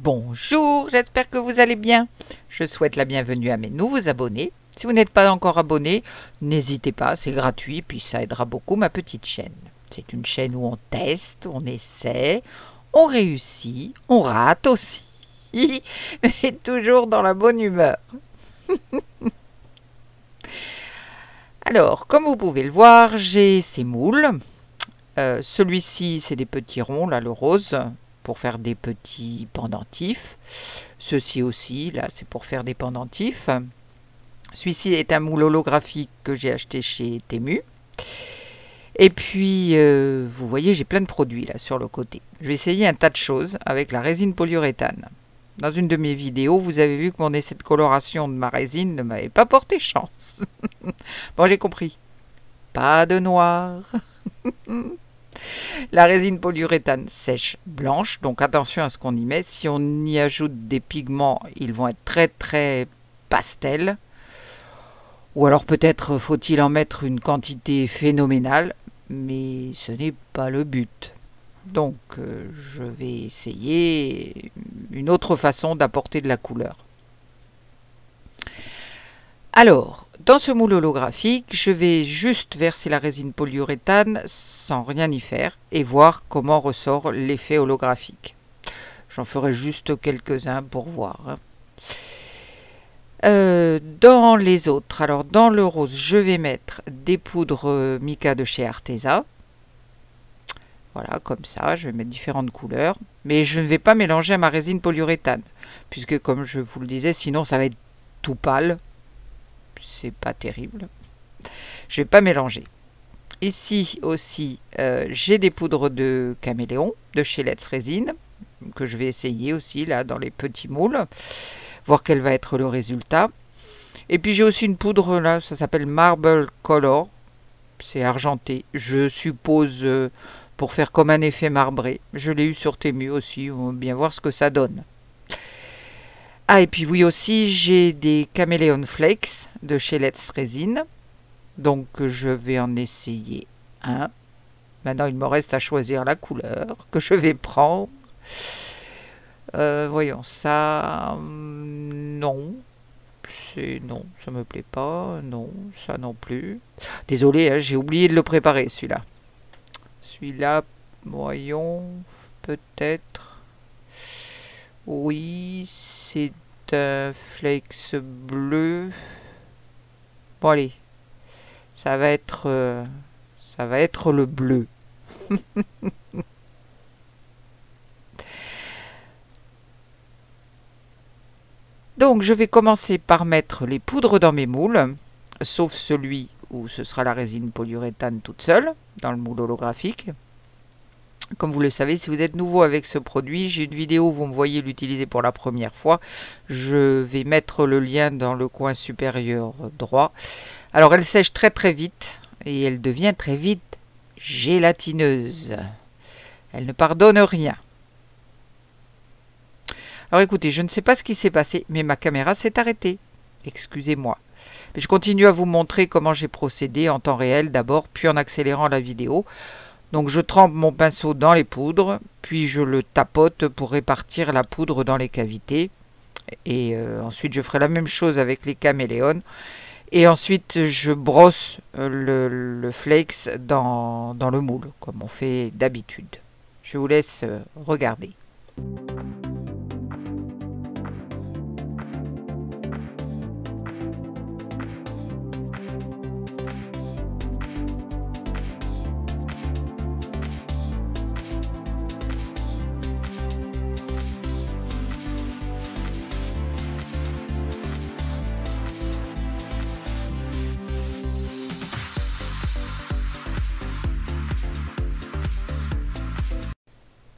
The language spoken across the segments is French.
Bonjour, j'espère que vous allez bien. Je souhaite la bienvenue à mes nouveaux abonnés. Si vous n'êtes pas encore abonné, n'hésitez pas, c'est gratuit, puis ça aidera beaucoup ma petite chaîne. C'est une chaîne où on teste, on essaie, on réussit, on rate aussi, mais toujours dans la bonne humeur. Alors, comme vous pouvez le voir, j'ai ces moules. Celui-ci, c'est des petits ronds, là, le rose, pour faire des petits pendentifs. Ceci aussi, là, c'est pour faire des pendentifs. Celui-ci est un moule holographique que j'ai acheté chez Temu. Et puis, vous voyez, j'ai plein de produits là sur le côté. Je vais essayer un tas de choses avec la résine polyuréthane. Dans une de mes vidéos, vous avez vu que mon essai de coloration de ma résine ne m'avait pas porté chance. Bon, j'ai compris. Pas de noir. La résine polyuréthane sèche blanche, donc attention à ce qu'on y met. Si on y ajoute des pigments, ils vont être très très pastels. Ou alors peut-être faut-il en mettre une quantité phénoménale, mais ce n'est pas le but. Donc je vais essayer une autre façon d'apporter de la couleur. Alors, dans ce moule holographique, je vais juste verser la résine polyuréthane sans rien y faire et voir comment ressort l'effet holographique. J'en ferai juste quelques-uns pour voir. Dans les autres, alors dans le rose, je vais mettre des poudres mica de chez Arteza. Voilà, comme ça, je vais mettre différentes couleurs. Mais je ne vais pas mélanger à ma résine polyuréthane, puisque comme je vous le disais, sinon ça va être tout pâle. C'est pas terrible. Je vais pas mélanger. Ici aussi, j'ai des poudres de caméléon de chez Let's Resin, que je vais essayer aussi là dans les petits moules, voir quel va être le résultat. Et puis j'ai aussi une poudre là, ça s'appelle Marble Color, c'est argenté, je suppose pour faire comme un effet marbré. Je l'ai eu sur Temu aussi, on va bien voir ce que ça donne. Ah, et puis oui aussi, j'ai des Caméléon Flakes de chez Let's Resin, donc je vais en essayer un. Maintenant il me reste à choisir la couleur que je vais prendre. Voyons ça, non, non, ça me plaît pas, non, ça non plus. Désolé, hein, j'ai oublié de le préparer celui-là. Celui-là, voyons, peut-être. Oui, c'est un flex bleu. Bon allez, ça va être le bleu. Donc je vais commencer par mettre les poudres dans mes moules, sauf celui où ce sera la résine polyuréthane toute seule, dans le moule holographique. Comme vous le savez, si vous êtes nouveau avec ce produit, j'ai une vidéo où vous me voyez l'utiliser pour la première fois. Je vais mettre le lien dans le coin supérieur droit. Alors elle sèche très très vite et elle devient très vite gélatineuse. Elle ne pardonne rien. Alors écoutez, je ne sais pas ce qui s'est passé, mais ma caméra s'est arrêtée. Excusez-moi. Mais je continue à vous montrer comment j'ai procédé en temps réel d'abord, puis en accélérant la vidéo. Donc je trempe mon pinceau dans les poudres, puis je le tapote pour répartir la poudre dans les cavités. Et ensuite je ferai la même chose avec les caméléons. Et ensuite je brosse le flakes dans le moule, comme on fait d'habitude. Je vous laisse regarder.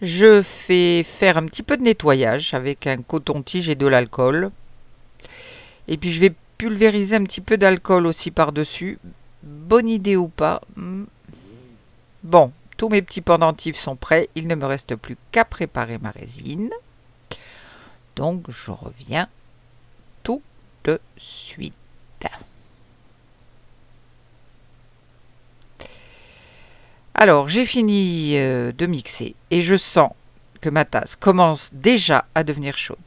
Je fais faire un petit peu de nettoyage avec un coton-tige et de l'alcool. Et puis je vais pulvériser un petit peu d'alcool aussi par-dessus. Bonne idée ou pas. Bon, tous mes petits pendentifs sont prêts. Il ne me reste plus qu'à préparer ma résine. Donc je reviens tout de suite. Alors, j'ai fini de mixer et je sens que ma tasse commence déjà à devenir chaude.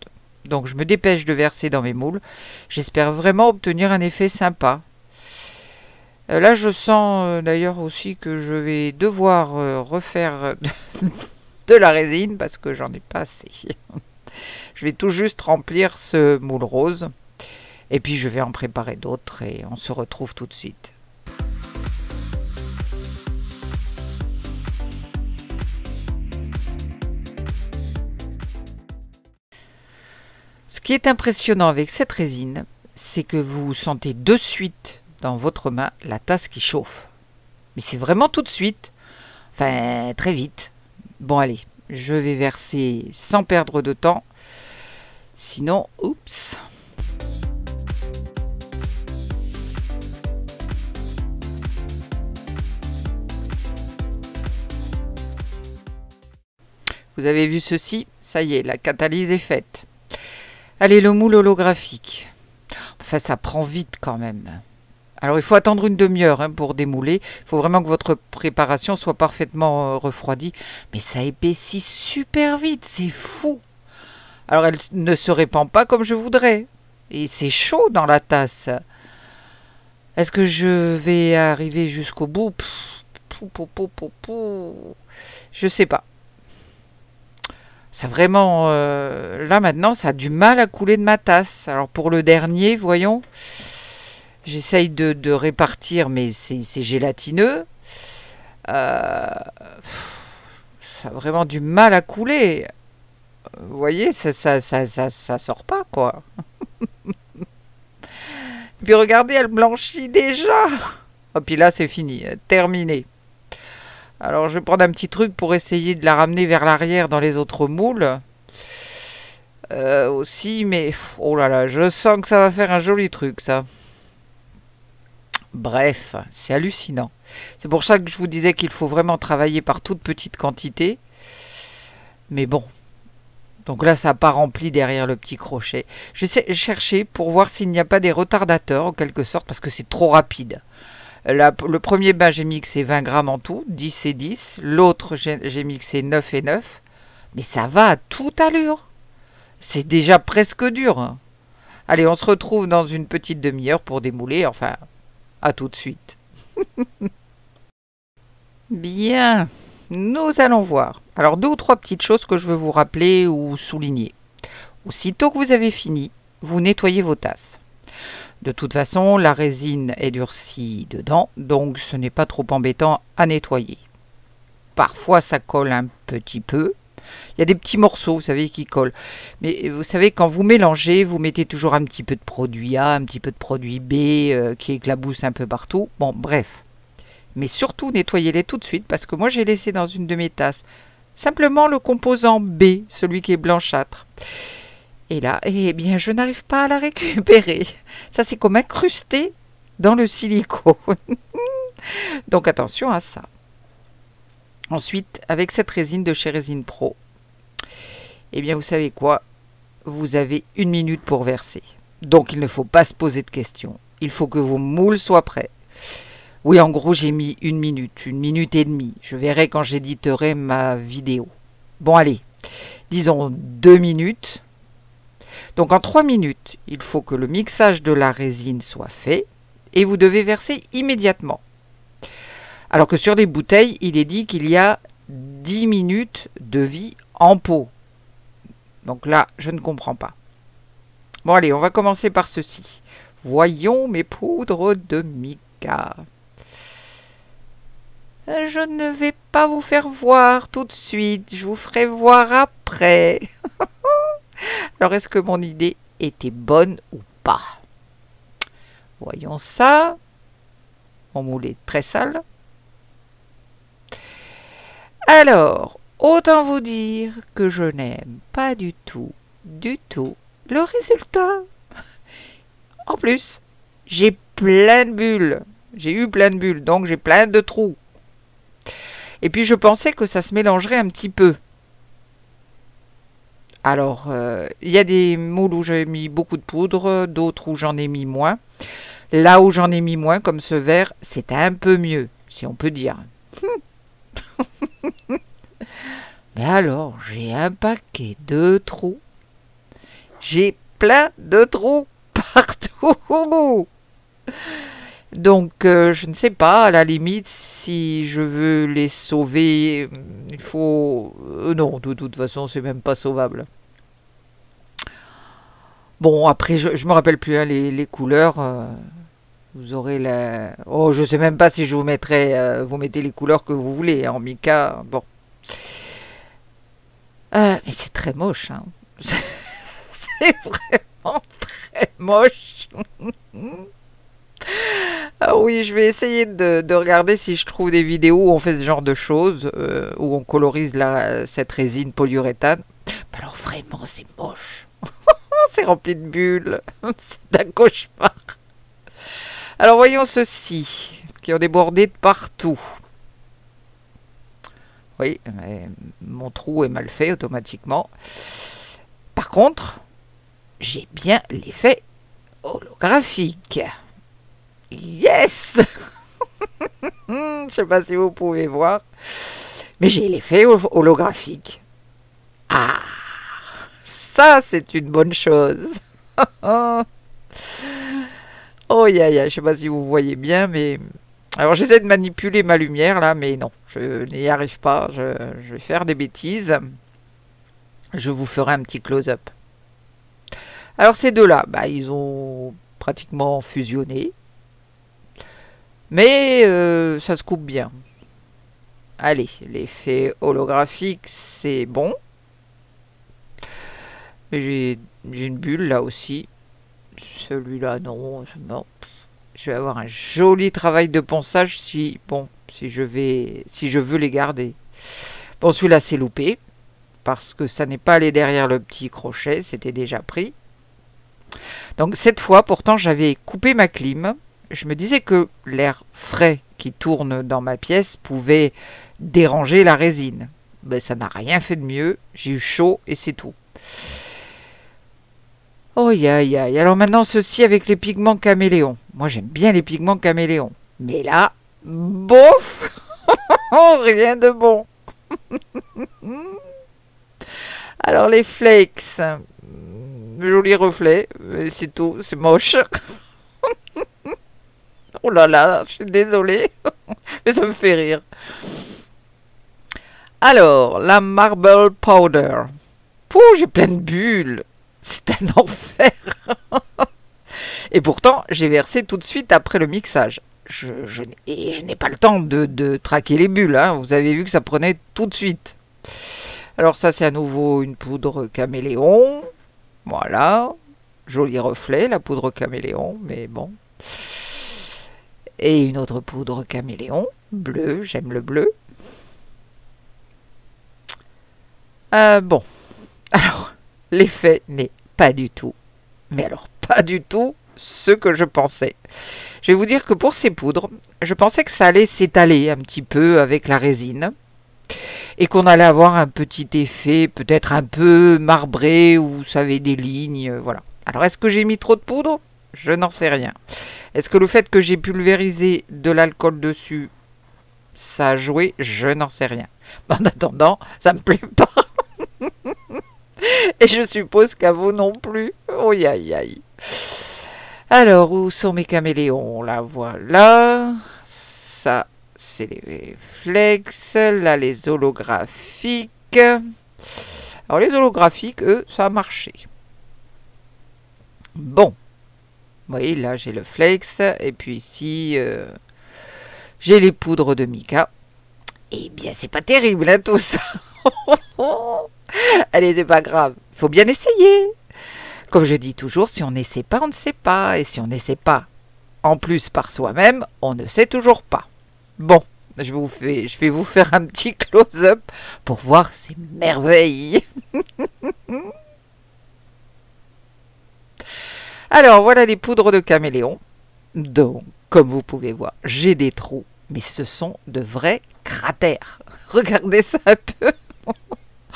Donc je me dépêche de verser dans mes moules. J'espère vraiment obtenir un effet sympa. Là je sens d'ailleurs aussi que je vais devoir refaire de la résine parce que j'en ai pas assez. Je vais tout juste remplir ce moule rose. Et puis je vais en préparer d'autres et on se retrouve tout de suite. Ce qui est impressionnant avec cette résine, c'est que vous sentez de suite dans votre main la tasse qui chauffe. Mais c'est vraiment tout de suite, enfin très vite. Bon allez, je vais verser sans perdre de temps, sinon, oups. Vous avez vu ceci? Ça y est, la catalyse est faite. Allez, le moule holographique. Enfin, ça prend vite quand même. Alors, il faut attendre une demi-heure pour démouler. Il faut vraiment que votre préparation soit parfaitement refroidie. Mais ça épaissit super vite, c'est fou. Alors, elle ne se répand pas comme je voudrais. Et c'est chaud dans la tasse. Est-ce que je vais arriver jusqu'au bout? Je sais pas. Ça vraiment, là maintenant, ça a du mal à couler de ma tasse. Alors pour le dernier, voyons, j'essaye de répartir, mais c'est gélatineux. Ça a vraiment du mal à couler. Vous voyez, ça sort pas, quoi. Et puis regardez, elle blanchit déjà. Et puis là, c'est fini, terminé. Alors je vais prendre un petit truc pour essayer de la ramener vers l'arrière dans les autres moules. Aussi, mais oh là là, je sens que ça va faire un joli truc ça. Bref, c'est hallucinant. C'est pour ça que je vous disais qu'il faut vraiment travailler par toute petite quantité. Mais bon. Donc là, ça n'a pas rempli derrière le petit crochet. Je vais chercher pour voir s'il n'y a pas des retardateurs en quelque sorte parce que c'est trop rapide. Le premier bain, j'ai mixé 20 grammes en tout, 10 et 10. L'autre, j'ai mixé 9 et 9. Mais ça va à toute allure. C'est déjà presque dur. Hein. Allez, on se retrouve dans une petite demi-heure pour démouler. Enfin, à tout de suite. Bien, nous allons voir. Alors, 2 ou 3 petites choses que je veux vous rappeler ou souligner. Aussitôt que vous avez fini, vous nettoyez vos tasses. De toute façon, la résine est durcie dedans, donc ce n'est pas trop embêtant à nettoyer. Parfois, ça colle un petit peu. Il y a des petits morceaux, vous savez, qui collent. Mais vous savez, quand vous mélangez, vous mettez toujours un petit peu de produit A, un petit peu de produit B, qui éclabousse un peu partout. Bon, bref. Mais surtout, nettoyez-les tout de suite, parce que moi, j'ai laissé dans une de mes tasses simplement le composant B, celui qui est blanchâtre. Et là, eh bien, je n'arrive pas à la récupérer. Ça, c'est comme incrusté dans le silicone. Donc, attention à ça. Ensuite, avec cette résine de chez Résine Pro, eh bien, vous savez quoi? Vous avez 1 minute pour verser. Donc, il ne faut pas se poser de questions. Il faut que vos moules soient prêts. Oui, en gros, j'ai mis 1 minute et demie. Je verrai quand j'éditerai ma vidéo. Bon, allez, disons 2 minutes. Donc en 3 minutes, il faut que le mixage de la résine soit fait et vous devez verser immédiatement. Alors que sur les bouteilles, il est dit qu'il y a 10 minutes de vie en pot. Donc là, je ne comprends pas. Bon allez, on va commencer par ceci. Voyons mes poudres de mica. Je ne vais pas vous faire voir tout de suite, je vous ferai voir après. Alors, est-ce que mon idée était bonne ou pas? Voyons ça. Mon moule est très sale. Alors, autant vous dire que je n'aime pas du tout le résultat. En plus, j'ai plein de bulles. J'ai eu plein de bulles, donc j'ai plein de trous. Et puis, je pensais que ça se mélangerait un petit peu. Alors, il y a des moules où j'ai mis beaucoup de poudre, d'autres où j'en ai mis moins. Là où j'en ai mis moins, comme ce verre, c'est un peu mieux, si on peut dire. Mais alors, j'ai un paquet de trous. J'ai plein de trous partout. Donc, je ne sais pas, à la limite, si je veux les sauver, il faut... non, de toute façon, c'est même pas sauvable. Bon, après, je me rappelle plus, hein, les couleurs. Vous aurez la... Oh, je sais même pas si je vous mettrai... vous mettez les couleurs que vous voulez, hein, en mica. Bon. Mais c'est très moche, hein. C'est vraiment très moche. Ah oui, je vais essayer de regarder si je trouve des vidéos où on fait ce genre de choses, où on colorise cette résine polyuréthane. Mais alors vraiment, c'est moche. C'est rempli de bulles. C'est un cauchemar. Alors voyons ceci, qui ont débordé de partout. Oui, mais mon trou est mal fait automatiquement. Par contre, j'ai bien l'effet holographique. Yes. Je ne sais pas si vous pouvez voir, mais j'ai l'effet holographique. Ah, ça c'est une bonne chose. Oh ya ya, je ne sais pas si vous voyez bien, mais... Alors j'essaie de manipuler ma lumière là, mais non, je n'y arrive pas. Je vais faire des bêtises. Je vous ferai un petit close-up. Alors ces deux-là, bah, ils ont pratiquement fusionné. Mais ça se coupe bien. Allez, l'effet holographique, c'est bon. J'ai une bulle là aussi. Celui-là, non. Je vais avoir un joli travail de ponçage si je veux les garder. Bon, celui-là, c'est loupé. Parce que ça n'est pas allé derrière le petit crochet. C'était déjà pris. Donc cette fois, pourtant, j'avais coupé ma clim. Je me disais que l'air frais qui tourne dans ma pièce pouvait déranger la résine. Ben, ça n'a rien fait de mieux. J'ai eu chaud et c'est tout. Oh aïe aïe aïe. Alors maintenant, ceci avec les pigments caméléons. Moi, j'aime bien les pigments caméléons. Mais là, bof. Rien de bon. Alors les flakes. Joli reflet. C'est tout. C'est moche. Oh là là, je suis désolée, mais ça me fait rire. Alors, la Marble Powder. Pouh, j'ai plein de bulles. C'est un enfer. Et pourtant, j'ai versé tout de suite après le mixage. Je n'ai pas le temps de traquer les bulles. Hein. Vous avez vu que ça prenait tout de suite. Alors ça, c'est à nouveau une poudre caméléon. Voilà. Joli reflet, la poudre caméléon, mais bon... Et une autre poudre caméléon, bleu, j'aime le bleu. Bon, alors, l'effet n'est pas du tout, mais alors pas du tout ce que je pensais. Je vais vous dire que pour ces poudres, je pensais que ça allait s'étaler un petit peu avec la résine et qu'on allait avoir un petit effet peut-être un peu marbré ou vous savez des lignes, voilà. Alors est-ce que j'ai mis trop de poudre ? Je n'en sais rien. Est-ce que le fait que j'ai pulvérisé de l'alcool dessus, ça a joué? Je n'en sais rien. En attendant, ça me plaît pas. Et je suppose qu'à vous non plus. Oh aïe aïe. Alors, où sont mes caméléons? Là, voilà. Ça, c'est les flex. Là, les holographiques. Alors, les holographiques, eux, ça a marché. Bon. Vous voyez, là, j'ai le flex. Et puis ici, j'ai les poudres de mica. Eh bien, c'est pas terrible, hein, tout ça. Allez, c'est pas grave. Il faut bien essayer. Comme je dis toujours, si on n'essaie pas, on ne sait pas. Et si on n'essaie pas, en plus par soi-même, on ne sait toujours pas. Bon, je vais vous faire un petit close-up pour voir ces merveilles. Alors, voilà les poudres de caméléon. Donc, comme vous pouvez voir, j'ai des trous, mais ce sont de vrais cratères. Regardez ça un peu.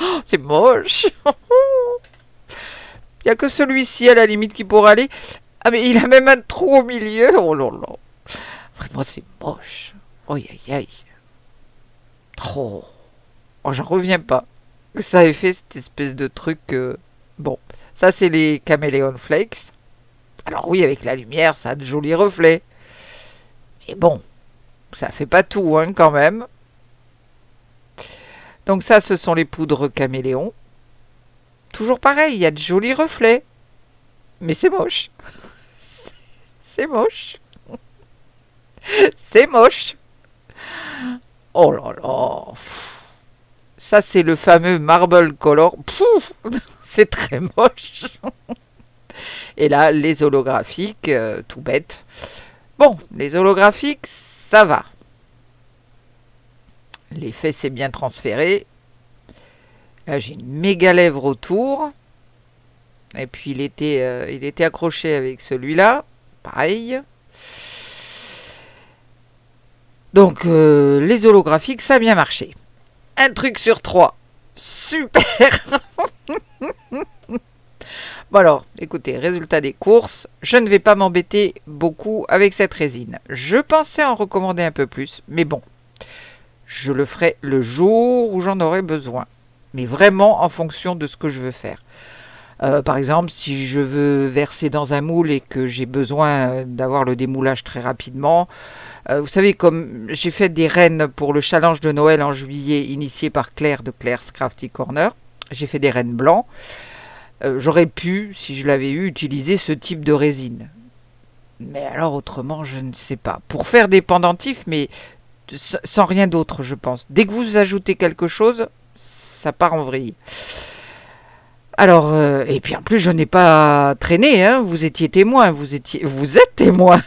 Oh, c'est moche. Il n'y a que celui-ci à la limite qui pourra aller. Ah, mais il a même un trou au milieu. Oh là là. Vraiment, c'est moche. Oh, aïe, aïe. Oh, oh j'en reviens pas. que ça ait fait cette espèce de truc. Bon, ça c'est les Caméléon Flakes. Alors oui, avec la lumière, ça a de jolis reflets. Mais bon, ça fait pas tout, hein, quand même. Donc ça, ce sont les poudres caméléon. Toujours pareil, il y a de jolis reflets. Mais c'est moche. C'est moche. C'est moche. Oh là là. Ça, c'est le fameux Marble Color. C'est très moche. Et là, les holographiques, tout bête. Bon, les holographiques, ça va. L'effet s'est bien transféré. Là, j'ai une méga lèvre autour. Et puis, il était accroché avec celui-là. Pareil. Donc, les holographiques, ça a bien marché. Un truc sur 3. Super. Bon alors, écoutez, résultat des courses. Je ne vais pas m'embêter beaucoup avec cette résine. Je pensais en recommander un peu plus. Mais bon, je le ferai le jour où j'en aurai besoin. Mais vraiment en fonction de ce que je veux faire. Par exemple, si je veux verser dans un moule et que j'ai besoin d'avoir le démoulage très rapidement, vous savez, comme j'ai fait des rennes pour le challenge de Noël en juillet initié par Claire de Claire's Crafty Corner, j'ai fait des rennes blancs. J'aurais pu, si je l'avais eu, utiliser ce type de résine. Mais alors autrement, je ne sais pas. Pour faire des pendentifs, mais sans rien d'autre, je pense. Dès que vous ajoutez quelque chose, ça part en vrille. Alors, et puis en plus, je n'ai pas traîné, hein, vous étiez témoin, vous êtes témoin.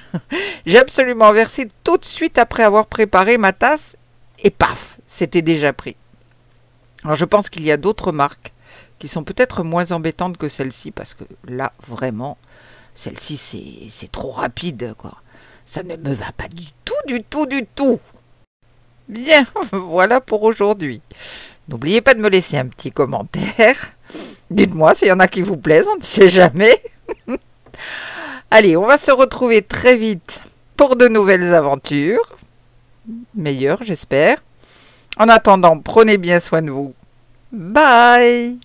J'ai absolument versé tout de suite après avoir préparé ma tasse, et paf, c'était déjà pris. Alors je pense qu'il y a d'autres marques qui sont peut-être moins embêtantes que celle-ci, parce que là, vraiment, celle-ci, c'est trop rapide, quoi. Ça ne me va pas du tout, du tout, du tout. Bien, voilà pour aujourd'hui. N'oubliez pas de me laisser un petit commentaire. Dites-moi s'il y en a qui vous plaisent, on ne sait jamais. Allez, on va se retrouver très vite pour de nouvelles aventures. Meilleures, j'espère. En attendant, prenez bien soin de vous. Bye!